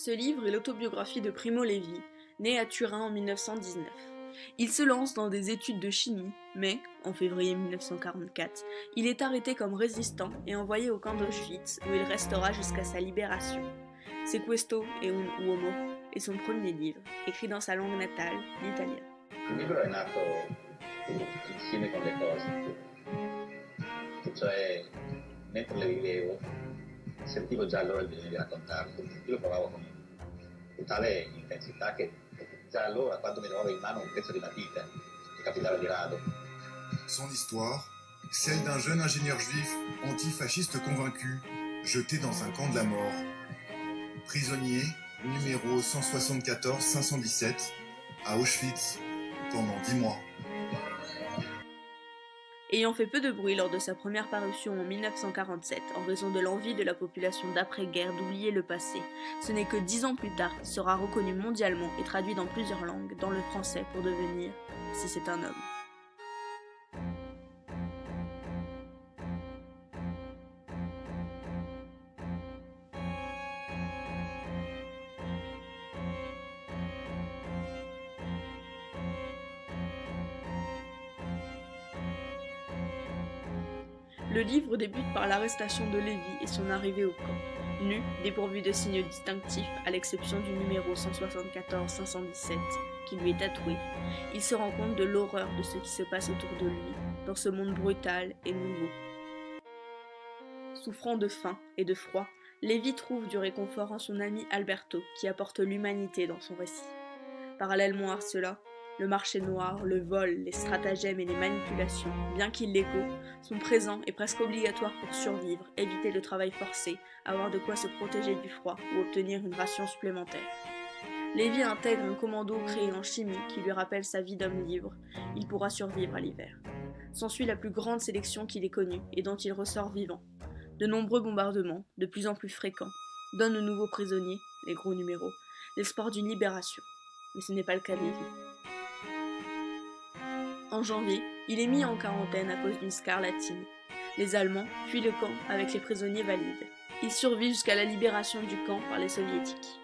Ce livre est l'autobiographie de Primo Levi, né à Turin en 1919. Il se lance dans des études de chimie, mais, en février 1944, il est arrêté comme résistant et envoyé au camp d'Auschwitz où il restera jusqu'à sa libération. Sequestro e un uomo est son premier livre, écrit dans sa langue natale, l'italien. Il libro è nato insieme con le cose, cioè mentre le vivevo sentivo già allora il bisogno di raccontarle, io lo provavo con tale intensità che già allora quando mi trovavo in mano un pezzo di matita che capitava di rado. Son histoire, celle d'un jeune ingénieur juif antifasciste convaincu, jeté dans un camp de la mort. Prisonnier, numéro 174-517, à Auschwitz, pendant 10 mois. Ayant fait peu de bruit lors de sa première parution en 1947 en raison de l'envie de la population d'après-guerre d'oublier le passé, ce n'est que 10 ans plus tard qu'il sera reconnu mondialement et traduit dans plusieurs langues, dans le français pour devenir « Si c'est un homme ». Le livre débute par l'arrestation de Lévi et son arrivée au camp. Nu, dépourvu de signes distinctifs, à l'exception du numéro 174-517 qui lui est tatoué, il se rend compte de l'horreur de ce qui se passe autour de lui, dans ce monde brutal et nouveau. Souffrant de faim et de froid, Lévi trouve du réconfort en son ami Alberto, qui apporte l'humanité dans son récit. Parallèlement à cela, le marché noir, le vol, les stratagèmes et les manipulations, bien qu'illégaux, sont présents et presque obligatoires pour survivre, éviter le travail forcé, avoir de quoi se protéger du froid ou obtenir une ration supplémentaire. Lévi intègre un commando créé en chimie qui lui rappelle sa vie d'homme libre. Il pourra survivre à l'hiver. S'ensuit la plus grande sélection qu'il ait connue et dont il ressort vivant. De nombreux bombardements, de plus en plus fréquents, donnent aux nouveaux prisonniers, les gros numéros, l'espoir d'une libération. Mais ce n'est pas le cas de Lévi. En janvier, il est mis en quarantaine à cause d'une scarlatine. Les Allemands fuient le camp avec les prisonniers valides. Il survit jusqu'à la libération du camp par les Soviétiques.